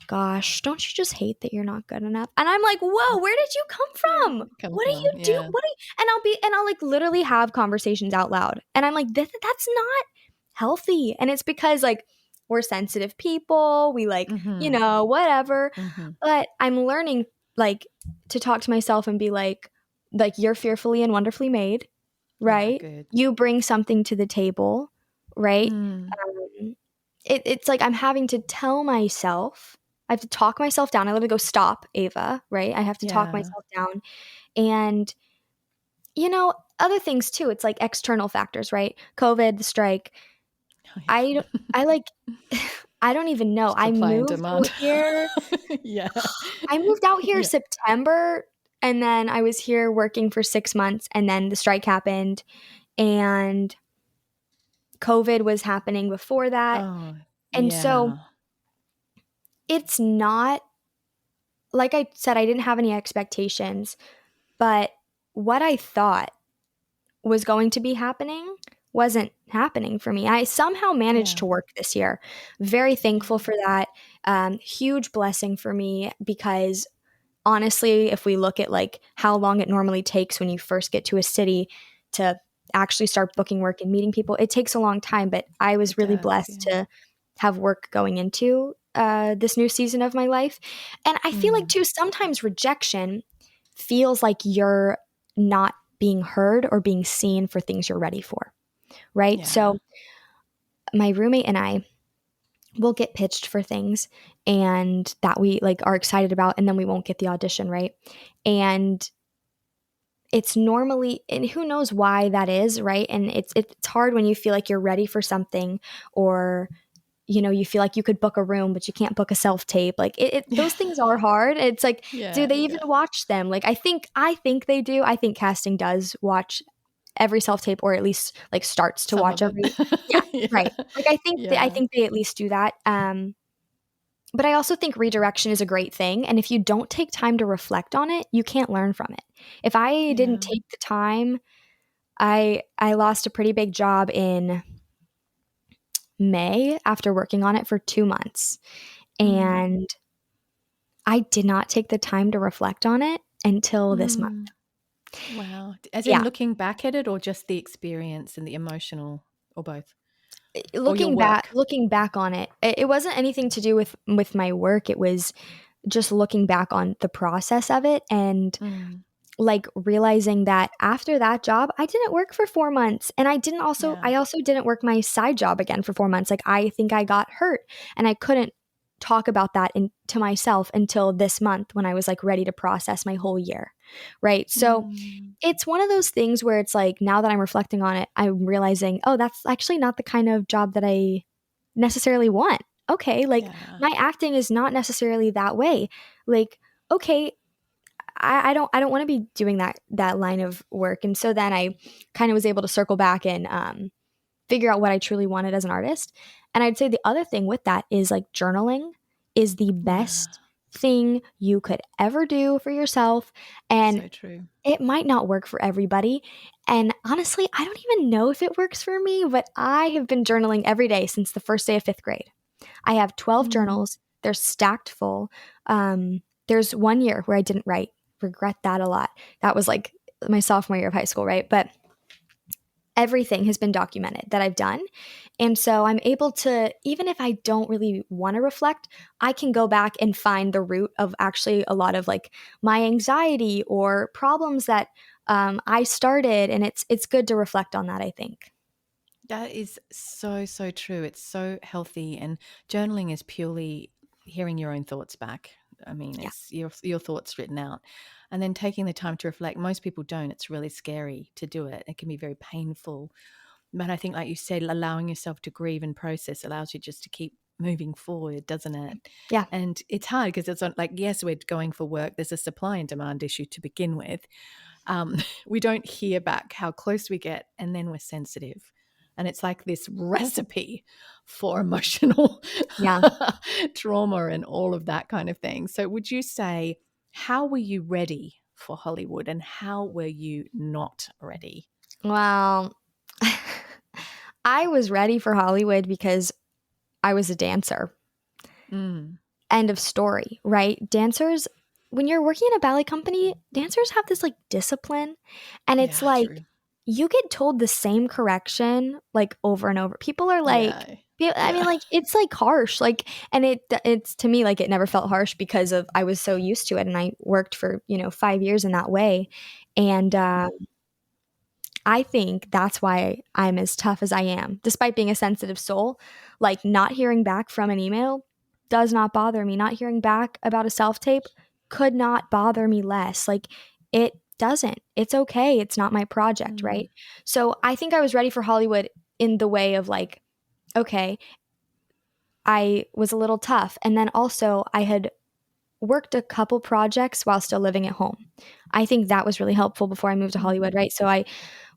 gosh, don't you just hate that you're not good enough? And I'm like, whoa, where did you come Where did from? it come What do you from? do? Yeah. And I'll like literally have conversations out loud. And I'm like, that's not healthy. And it's because like we're sensitive people, we like, Mm-hmm. whatever. Mm-hmm. But I'm learning like to talk to myself and be like you're fearfully and wonderfully made, Yeah, right? good. You bring something to the table, right? Mm. Um, it's like I'm having to tell myself, I have to talk myself down. I literally go, stop, Ava, right? I have to talk Yeah. myself down. And, other things too. It's like external factors, right? COVID, the strike. Oh, I, yeah. I like, I don't even know. I Supply and moved out demand. here. Yeah. I moved out here Yeah. September, and then I was here working for 6 months, and then the strike happened, and COVID was happening before that. Oh, And so yeah. it's not like I said, I didn't have any expectations, but what I thought was going to be happening wasn't happening for me. I somehow managed Yeah. to work this year. Very thankful Yeah. for that. Huge blessing for me because honestly, if we look at like how long it normally takes when you first get to a city to actually start booking work and meeting people, it takes a long time. But I was It really does. blessed Yeah. to have work going into this new season of my life. And I feel like, Mm. too, sometimes rejection feels like you're not being heard or being seen for things you're ready for, right? Yeah. So, my roommate and I will get pitched for things and that we like are excited about, and then we won't get the audition, right? And it's normally, and who knows why that is, right? And it's hard when you feel like you're ready for something, or you feel like you could book a room, but you can't book a self tape. Like Yeah. those things are hard. It's like, do Yeah. they even Yeah. watch them? Like I think they do. I think casting does watch every self tape, or at least like starts to Some watch of it. every. Yeah, Yeah. right. Like I Yeah. think they at least do that. But I also think redirection is a great thing, and if you don't take time to reflect on it, you can't learn from it. If I didn't Yeah. take the time, I lost a pretty big job in May after working on it for 2 months. Mm. And I did not take the time to reflect on it until this month. Mm. Wow. As in Yeah. looking back at it or just the experience and the emotional or both? Or your Looking back work? looking back on it, it wasn't anything to do with my work. It was just looking back on the process of it, and Mm. like realizing that after that job, I didn't work for 4 months, and Yeah. I also didn't work my side job again for 4 months. Like I think I got hurt, and I couldn't talk about that to myself until this month when I was like ready to process my whole year. Right? So Mm. it's one of those things where it's like now that I'm reflecting on it, I'm realizing, oh, that's actually not the kind of job that I necessarily want. Okay, like Yeah. my acting is not necessarily that way. Like, okay, I don't want to be doing that line of work. And so then I kind of was able to circle back and figure out what I truly wanted as an artist. And I'd say the other thing with that is like journaling is the Yeah. best thing you could ever do for yourself. And So true. it might not work for everybody. And honestly, I don't even know if it works for me, but I have been journaling every day since the first day of fifth grade. I have 12 Mm. journals. They're stacked full. There's 1 year where I didn't write. Regret that a lot. That was like my sophomore year of high school, right? But everything has been documented that I've done. And so I'm able to, even if I don't really want to reflect, I can go back and find the root of actually a lot of like my anxiety or problems that I started. And it's good to reflect on that, I think. That is so, so true. It's so healthy. And journaling is purely hearing your own thoughts back. I mean, Yeah. it's your thoughts written out. And then taking the time to reflect. Most people don't. It's really scary to do it. It can be very painful. But I think, like you said, allowing yourself to grieve and process allows you just to keep moving forward, doesn't it? Yeah. And it's hard because it's like, yes, we're going for work. There's a supply and demand issue to begin with. We don't hear back how close we get, and then we're sensitive. And it's like this recipe for emotional Yeah. trauma and all of that kind of thing. So, would you say, how were you ready for Hollywood and how were you not ready? Well, I was ready for Hollywood because I was a dancer. Mm, End of story, right? Dancers, when you're working in a ballet company, dancers have this like discipline, and it's yeah, like true. you get told the same correction like over and over. People are like, Yeah. I mean, Yeah. like it's like harsh, like, and it's to me like it never felt harsh because of I was so used to it, and I worked for 5 years in that way, and I think that's why I'm as tough as I am, despite being a sensitive soul. Like, not hearing back from an email does not bother me. Not hearing back about a self tape could not bother me less. Like, it doesn't. It's okay. It's not my project, Mm. right? So I think I was ready for Hollywood in the way of like, okay, I was a little tough. And then also, I had worked a couple projects while still living at home. I think that was really helpful before I moved to Hollywood, Mm. right? So I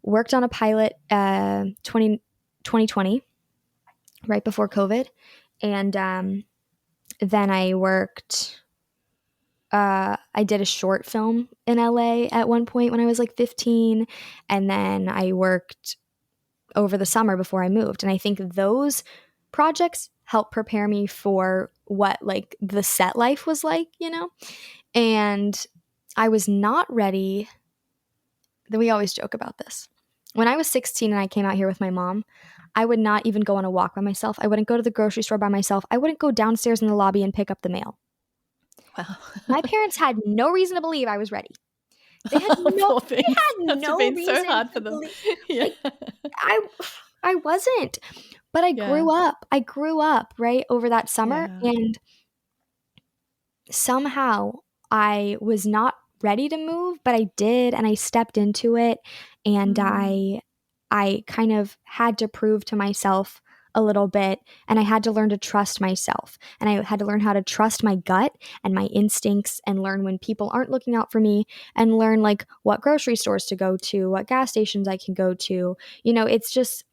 worked on a pilot 2020, right before COVID. And then I did a short film in LA at one point when I was like 15. And then I worked over the summer before I moved. And I think those projects helped prepare me for what like the set life was like. And I was not ready. We always joke about this. When I was 16 and I came out here with my mom, I would not even go on a walk by myself. I wouldn't go to the grocery store by myself. I wouldn't go downstairs in the lobby and pick up the mail. Wow. My parents had no reason to believe I was ready. They had Poor things. Must have no been so reason hard for to them. believe. Yeah. Like, I I wasn't. But I Yeah. grew up. I grew up, right, over that summer, Yeah. and somehow I was not ready to move, but I did, and I stepped into it, and Mm. I kind of had to prove to myself a little bit, and I had to learn to trust myself, and I had to learn how to trust my gut and my instincts, and learn when people aren't looking out for me, and learn like what grocery stores to go to, what gas stations I can go to. It's just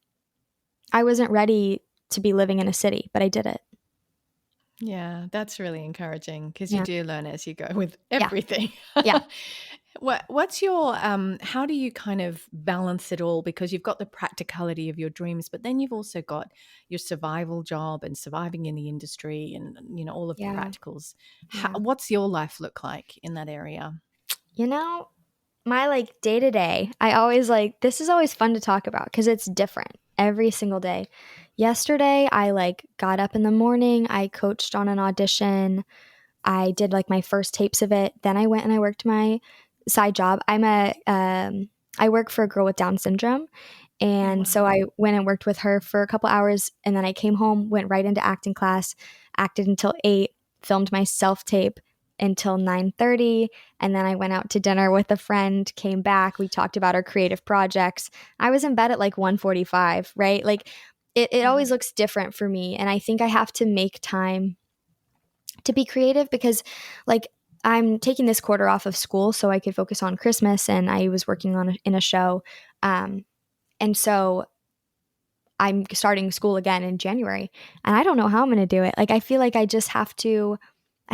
I wasn't ready to be living in a city, but I did it. Yeah, that's really encouraging because you Yeah. do learn as you go with Yeah. everything. Yeah. What's your how do you kind of balance it all? Because you've got the practicality of your dreams, but then you've also got your survival job and surviving in the industry and all of the Yeah. practicals. Yeah. What's your life look like in that area? You know, my like day to day, I always like this is always fun to talk about because it's different every single day. Yesterday, I like got up in the morning, I coached on an audition, I did like my first tapes of it. Then I went and I worked my side job. I work for a girl with Down syndrome. Oh, And so wow. I went and worked with her for a couple hours, and then I came home, went right into acting class, acted until 8, filmed my self tape until 9:30, and then I went out to dinner with a friend, came back, we talked about our creative projects. I was in bed at like 1:45, right? Like it Yeah. always looks different for me, and I think I have to make time to be creative because like I'm taking this quarter off of school so I could focus on Christmas, and I was working in a show. And so I'm starting school again in January, and I don't know how I'm going to do it. Like I feel like I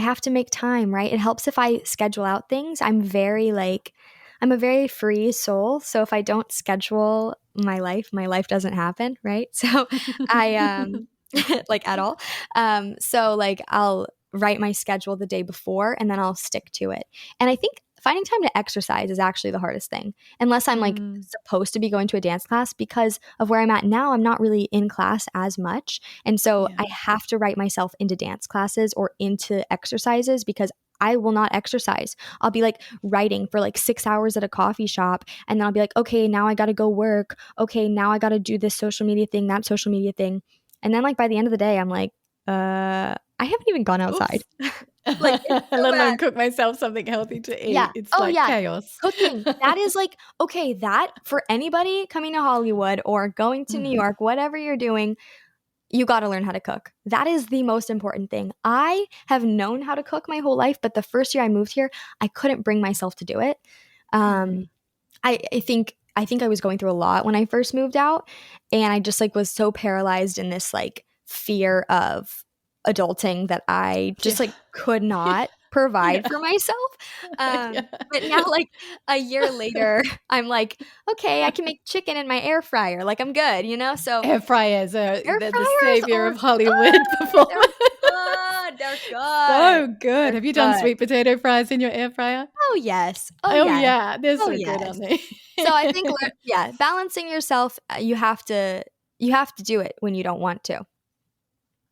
have to make time, right? It helps if I schedule out things. I'm a very free soul, so if I don't schedule my life doesn't happen, right? So I like at all. So like I'll write my schedule the day before and then I'll stick to it. And I think finding time to exercise is actually the hardest thing. Unless I'm like Mm, supposed to be going to a dance class, because of where I'm at now, I'm not really in class as much. And so yeah. I have to write myself into dance classes or into exercises because I will not exercise. I'll be like writing for like 6 hours at a coffee shop. And then I'll be like, okay, now I got to go work. Okay, now I got to do this social media thing, that social media thing. And then like by the end of the day, I'm like, I haven't even gone outside. Oops. Like it's Let so bad. alone cook myself something healthy to Yeah. eat. It's Oh like yeah. chaos. Cooking. That is like, okay, that for anybody coming to Hollywood or going to New York, whatever you're doing, you got to learn how to cook. That is the most important thing. I have known how to cook my whole life, but the first year I moved here, I couldn't bring myself to do it. Mm. Um, I think I was going through a lot when I first moved out, and I just like was so paralyzed in this like fear of adulting that I just Yeah. like could not provide Yeah. for myself. Yeah. But now like a year later, I'm like, okay, I can make chicken in my air fryer. Like I'm good. So Air fryers are air the fryers savior are of Hollywood good. They're performance. good. They're good. So good. They're Have you done good. sweet potato fries in your air fryer? Oh, yes. Oh, Oh, yes. yeah. They're Oh, so good, yes. aren't they? So I think yeah, balancing yourself, you have to do it when you don't want to,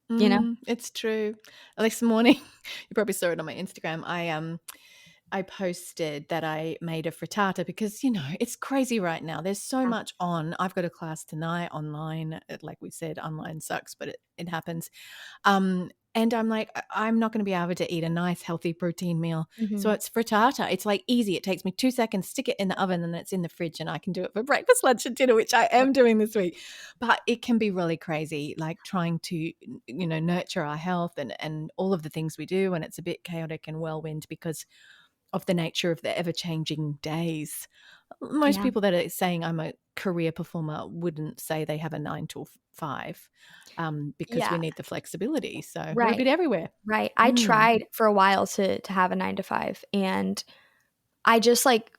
you know? It's true. This morning, you probably saw it on my Instagram. I posted that I made a frittata because, it's crazy right now. There's so Yeah. much on. I've got a class tonight online. Like we said, online sucks, but it happens. And I'm like, I'm not going to be able to eat a nice, healthy protein meal. So Mhm. it's frittata. It's like easy. It takes me 2 seconds, stick it in the oven, and then it's in the fridge, and I can do it for breakfast, lunch, and dinner, which I am doing this week. But it can be really crazy, like trying to, nurture our health and all of the things we do. And it's a bit chaotic and whirlwind because of the nature of the ever-changing days. Most Yeah. people that are saying I'm a career performer wouldn't say they have a 9 to 5, because we Yeah. need the flexibility. So we're a Right. bit everywhere. Right. I Mm, tried for a while to have a 9 to 5, and I just, like,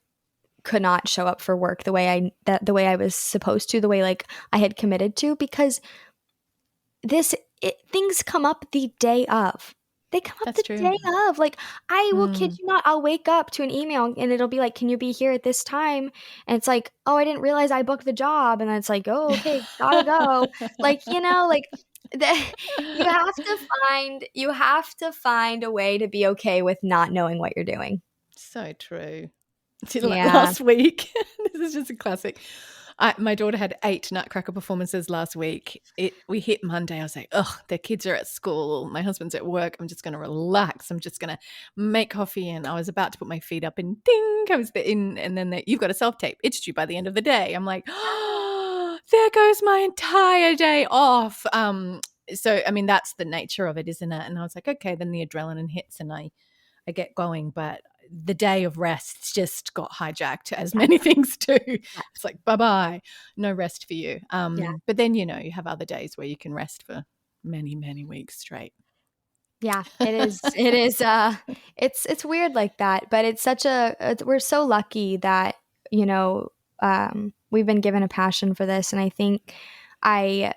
could not show up for work the way I was supposed to, the way, like, I had committed to, because things come up the day of. They come up that's the true. day of. Like, I will kid Mm. you not, I'll wake up to an email and it'll be like, "Can you be here at this time?" And it's like, "Oh, I didn't realize I booked the job." And then it's like, "Oh, okay, gotta go." Like, like, the you have to find a way to be okay with not knowing what you're doing. So true. See, like Yeah. last week, this is just a classic. My daughter had 8 Nutcracker performances last week. We hit Monday. I was like, "Oh, the kids are at school. My husband's at work. I'm just going to relax. I'm just going to make coffee." And I was about to put my feet up, and ding comes the in, and then you've got a self tape. It's due by the end of the day. I'm like, "Oh, there goes my entire day off." So I mean, that's the nature of it, isn't it? And I was like, okay, then the adrenaline hits, and I get going, but the day of rest just got hijacked, as Yeah. many things do. Yeah. It's like, bye-bye, no rest for you. Yeah. But then, you have other days where you can rest for many, many weeks straight. Yeah, it's weird like that, but we're so lucky that, you know, we've been given a passion for this, and I think I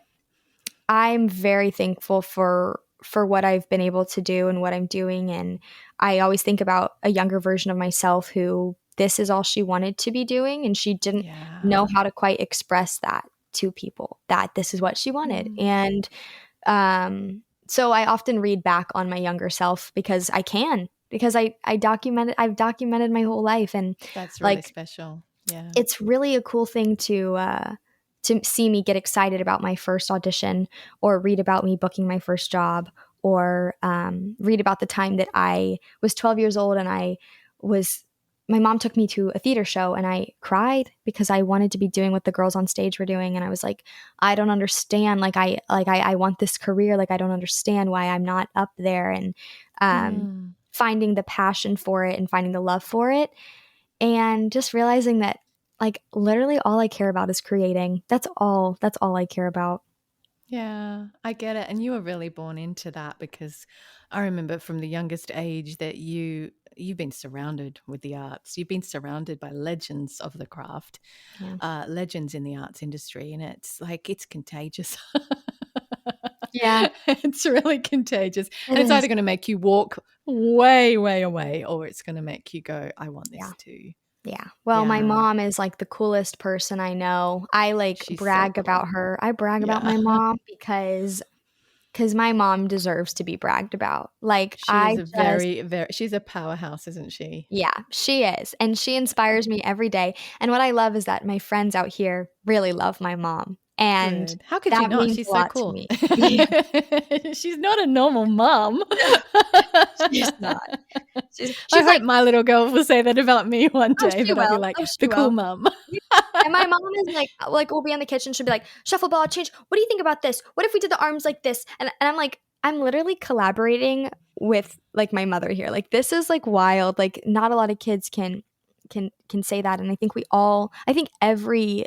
I'm very thankful for what I've been able to do and what I'm doing, and I always think about a younger version of myself who this is all she wanted to be doing, and she didn't know Yeah. how to quite express that to people, that this is what she wanted. Mm, And so I often read back on my younger self because I've documented my whole life, and that's really like special. Yeah. it's really a cool thing to see me get excited about my first audition, or read about me booking my first job, or read about the time that I was 12 years old and was my mom took me to a theater show and I cried because I wanted to be doing what the girls on stage were doing, and I was like, I don't understand, I want this career, like I don't understand why I'm not up there, and Mm. finding the passion for it and finding the love for it, and just realizing that, like, literally all I care about is creating. That's all I care about. Yeah, I get it. And you were really born into that because I remember from the youngest age that you've been surrounded with the arts. You've been surrounded by legends of the craft, Yeah. legends in the arts industry, and it's like it's contagious. Yeah, It's really contagious. it And it's is. either going to make you walk way, way away, or it's going to make you go, I want Yeah. this too. Yeah. Well, my Yeah, mom is, like, the coolest person I know. she's so cool. I brag about Yeah. my mom because my mom deserves to be bragged about. Like, She I is a just very, very, she's a powerhouse, isn't she? yeah, she is, and she inspires me every day, and what I love is that my friends out here really love my mom, and Good. How could you that not? means She's a so lot to cool. me. Yeah, She's not a normal mom. she's not. She's I she's hope like my little girl will say that about me one oh, day, she that I'll be will. like Oh, the she cool will. mom. Yeah, and my mom is like, we'll be in the kitchen, she'll be like, "Shuffleball, change. What do you think about this? What if we did the arms like this?" And I'm like, I'm literally collaborating with, like, my mother here. Like, this is, like, wild. Like, not a lot of kids can say that, and I think every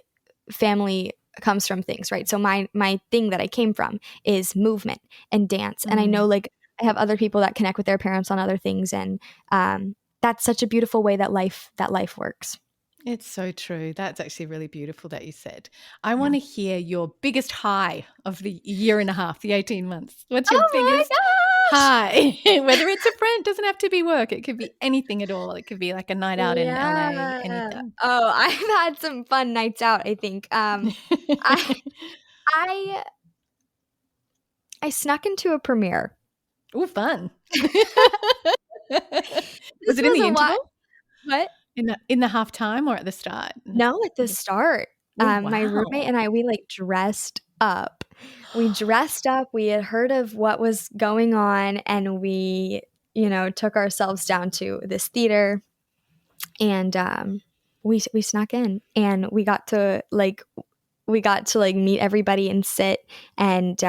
family comes from things, right? So my thing that I came from is movement and dance, and I know, Mm, like, I have other people that connect with their parents on other things, and that's such a beautiful way that life works. it's so true. That's actually really beautiful that you said. I Yeah. want to hear your biggest high of the year and a half, the 18 months. What's your Oh my biggest? gosh. high. Whether it's a friend, doesn't have to be work. It could be anything at all. It could be like a night out in LA, Yeah. anything. Oh, I've had some fun nights out, I think. I I I snuck into a premiere. Ooh, fun. Was This it in was the a lot. interval? What? In the halftime or at the start? No, at the start. Oh, My roommate wow. and I, we, like, dressed up. We dressed up, we had heard of what was going on, and we, took ourselves down to this theater, and, we snuck in, and we got to, meet everybody and sit and,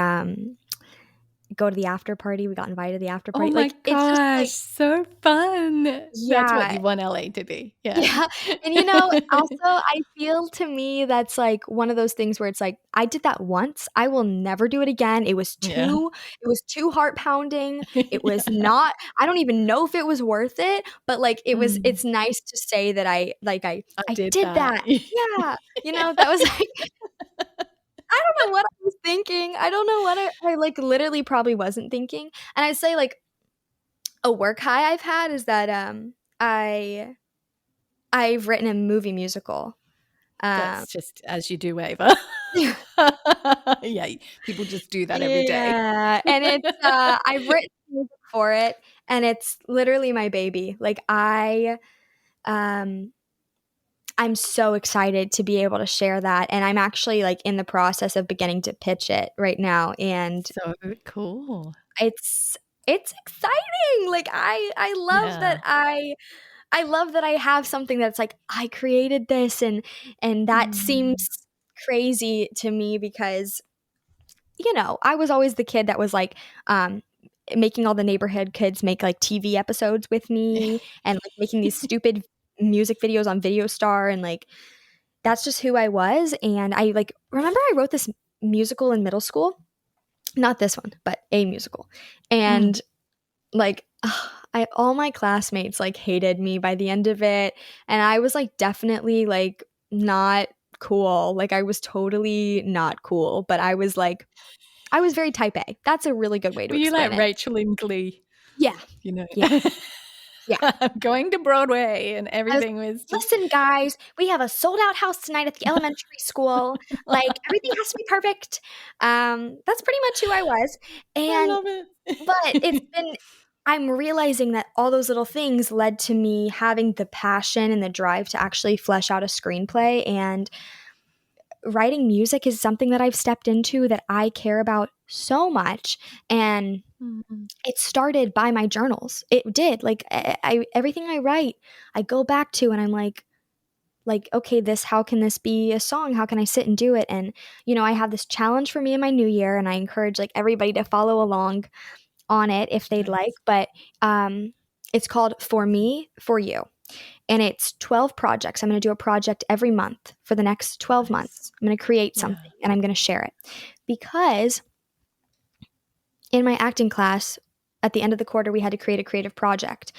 go to the after party. We got invited to the after Oh party. my Like, it's just, gosh, like so fun. That's what yeah. you want LA to be. Yeah. Yeah, and, also, I feel to me that's, like, one of those things where it's, like, I did that once, I will never do it again, Yeah. it was too heart pounding, it was Yeah. not I don't even know if it was worth it, but, like, Mm, it's nice to say that I I did did that. that. Yeah, that was, like I don't know what I was thinking, I don't know what like, literally probably wasn't thinking, and I'd say, like, a work high I've had is that, I I've written a movie musical. Um That's just as you do, Ava. Yeah, people just do that every day. Yeah, and I've written music for it, and it's literally my baby. Like, um I'm so excited to be able to share that, and I'm actually, like, in the process of beginning to pitch it right now, and So cool. it's it's exciting. Like, I love that Yeah. I love that I have something that's like, "I created this," and that Mm. seems crazy to me because I was always the kid that was like, making all the neighborhood kids make like TV episodes with me and like making these stupid music videos on Video Star and like that's just who I was. And I like remember I wrote this musical in middle school, not this one, but a musical. Mm. And like I all my classmates like hated me by the end of it. And I was like definitely like not cool. Like I was totally not cool, but I was very type A. That's a really good way to Were you like explain it. Rachel in Glee? Yeah, You know, yeah, yeah. I'm going to Broadway and I was everything was just "Listen, guys, we have a sold out house tonight at the elementary school. Like, everything has to be perfect." That's pretty much who I was, I and love but it's it. been I'm realizing that all those little things led to me having the passion and the drive to actually flesh out a screenplay, and writing music is something that I've stepped into that I care about so much, and Mm. it started by my journals. It did. Like everything I write, I go back to and I'm like okay, this how can this be a song? How can I sit and do it? And I have this challenge for me in my new year and I encourage like everybody to follow along on it if they'd like, Nice. but it's called For Me, For You. And it's 12 projects. I'm going to do a project every month for the next 12 Nice. months. I'm going to create Yeah. something and I'm going to share it. Because in my acting class, at the end of the quarter, we had to create a creative project.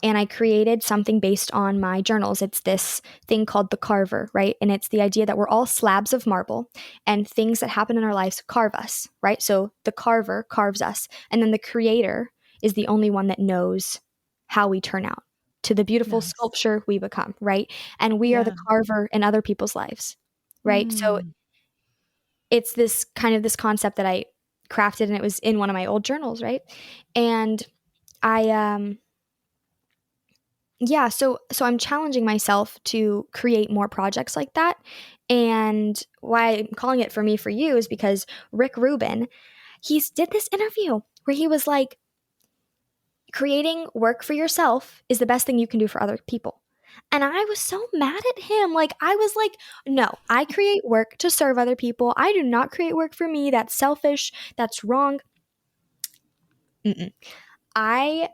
And I created something based on my journals. It's this thing called the carver, right? And it's the idea that we're all slabs of marble and things that happen in our lives carve us, right? So the carver carves us. And then the creator is the only one that knows how we turn out to the beautiful Nice. sculpture we become, right? And we are the Yeah. carver in other people's lives, right? So Mm. it's this kind of this concept that I crafted and it was in one of my old journals, right? And I yeah, so I'm challenging myself to create more projects like that. And why I'm calling it For Me For You is because Rick Rubin, he's did this interview where he was like creating work for yourself is the best thing you can do for other people. And I was so mad at him. Like, I was like, no, I create work to serve other people. I do not create work for me. That's selfish. That's wrong. Mm-mm. I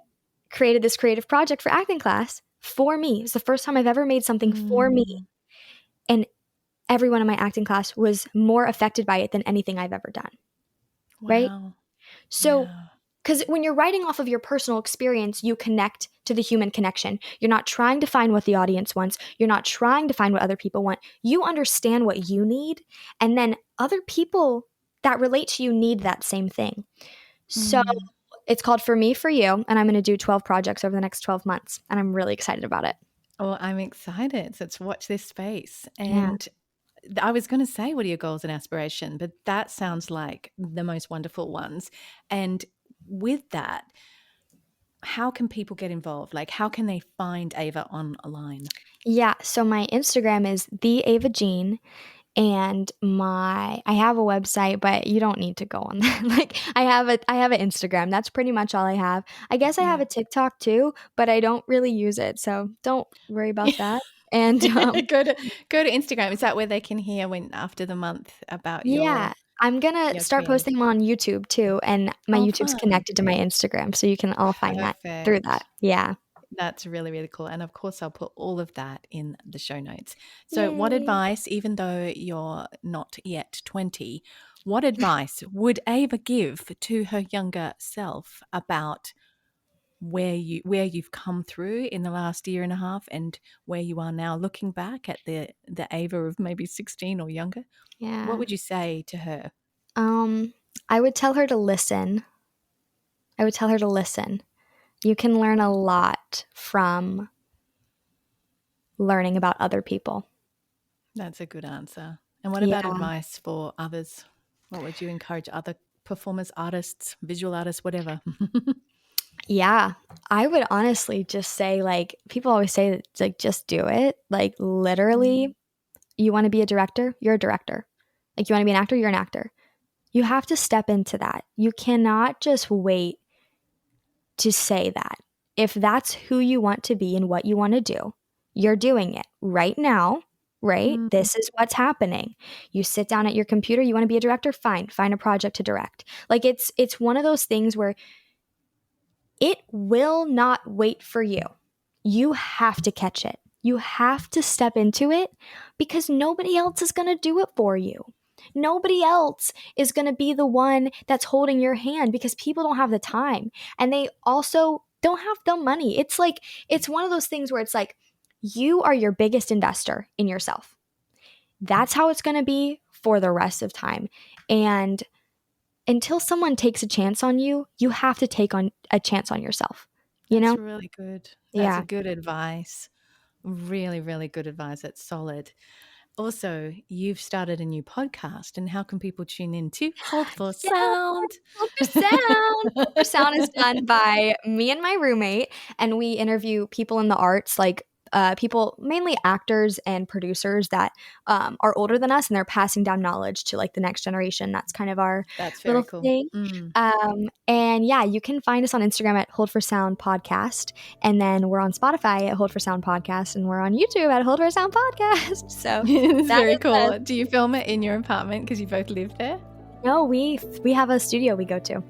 created this creative project for acting class for me. It's the first time I've ever made something for me. Mm. And everyone in my acting class was more affected by it than anything I've ever done. Right? Wow. So, Yeah. because when you're writing off of your personal experience, you connect to the human connection. You're not trying to find what the audience wants. You're not trying to find what other people want. You understand what you need. And then other people that relate to you need that same thing. So Mm. It's called For Me, For You, and I'm going to do 12 projects over the next 12 months, and I'm really excited about it. Oh, I'm excited. So let's watch this space. Yeah. And I was going to say, what are your goals and aspirations? But that sounds like the most wonderful ones. And with that, how can people get involved? Like, how can they find Ava online? Yeah, so my Instagram is the Ava Jean, and I have a website, but you don't need to go on that. Like I have an Instagram. That's pretty much all I have. I guess I have Yeah. a TikTok too, but I don't really use it, so don't worry about that. And Go to Instagram. Is that where they can hear when after the month about yeah, I'm gonna your start creative? posting them on YouTube too, and my Oh, YouTube's fun. connected to my Instagram, so you can all find that through that. Perfect. Yeah. That's really, really cool. And of course, I'll put all of that in the show notes. So, what Yay. advice, even though you're not yet 20, what advice would Ava give to her younger self about where you've come through in the last year and a half and where you are now looking back at the Ava of maybe 16 or younger? What Yeah. would you say to her? Um, I would tell her to listen. I would tell her to listen. You can learn a lot from learning about other people. That's a good answer. And what about Yeah. advice for others? What would you encourage other performers, artists, visual artists, whatever? Yeah. I would honestly just say, like, people always say that, like, just do it. Like, Mm. literally, you want to be a director? You're a director. Like, you want to be an actor? You're an actor. You have to step into that. You cannot just wait to say that. If that's who you want to be and what you want to do, you're doing it right now, right? Mm. This is what's happening. You sit down at your computer, you want to be a director? Fine, find a project to direct. Like it's one of those things where it will not wait for you. You have to catch it. You have to step into it because nobody else is going to do it for you. Nobody else is going to be the one that's holding your hand because people don't have the time and they also don't have the money. It's one of those things where it's like you are your biggest investor in yourself. That's how it's going to be for the rest of time. And until someone takes a chance on you, you have to take on a chance on yourself. You That's know? really good. That's a Yeah. good advice. Really, really good advice. That's solid. Also, you've started a new podcast, and how can people tune in to Hold for Yeah. Sound? Ultrasound. Ultrasound is done by me and my roommate, and we interview people in the arts, like people, mainly actors and producers that are older than us, and they're passing down knowledge to like the next generation. That's kind of our That's very little cool. thing. Mm. And yeah, you can find us on Instagram at Hold for Sound Podcast, and then we're on Spotify at Hold for Sound Podcast, and we're on YouTube at Hold for Sound Podcast. So It's that very is us. cool. Do you film it in your apartment because you both live there? No, we have a studio we go to.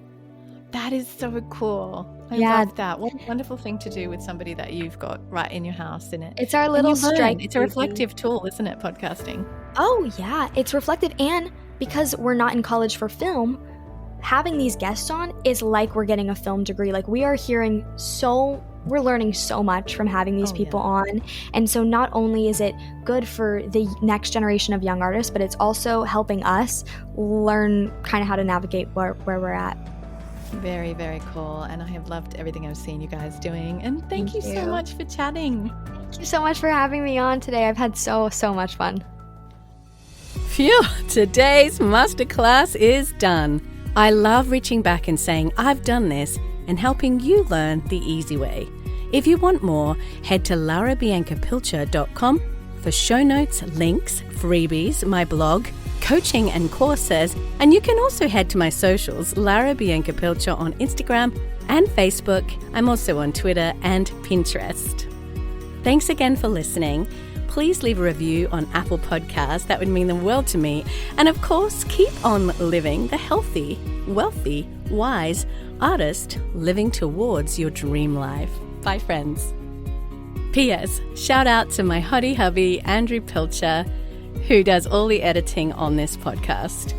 That is so cool. I Yeah, love that. What a wonderful thing to do with somebody that you've got right in your house, isn't it? it's our And little you learn. strike It's a baby. reflective tool, isn't it, podcasting? Oh yeah, it's reflective, and because we're not in college for film, having these guests on is like we're getting a film degree. Like we're learning so much from having these Oh, people yeah. on. And so not only is it good for the next generation of young artists, but it's also helping us learn kind of how to navigate where we're at. Very, very cool. And I have loved everything I've seen you guys doing. And thank you so much for chatting. Thank you so much for having me on today. I've had so much fun. Phew, today's masterclass is done. I love reaching back and saying, I've done this, and helping you learn the easy way. If you want more, head to laurabiancapilcher.com for show notes, links, freebies, my blog, coaching and courses, and you can also head to my socials, Lara Bianca Pilcher on Instagram and Facebook. I'm also on Twitter and Pinterest. Thanks again for listening. Please leave a review on Apple Podcasts. That would mean the world to me. And of course, keep on living the healthy, wealthy, wise artist living towards your dream life. Bye, friends. P.S. Shout out to my hottie hubby, Andrew Pilcher, who does all the editing on this podcast.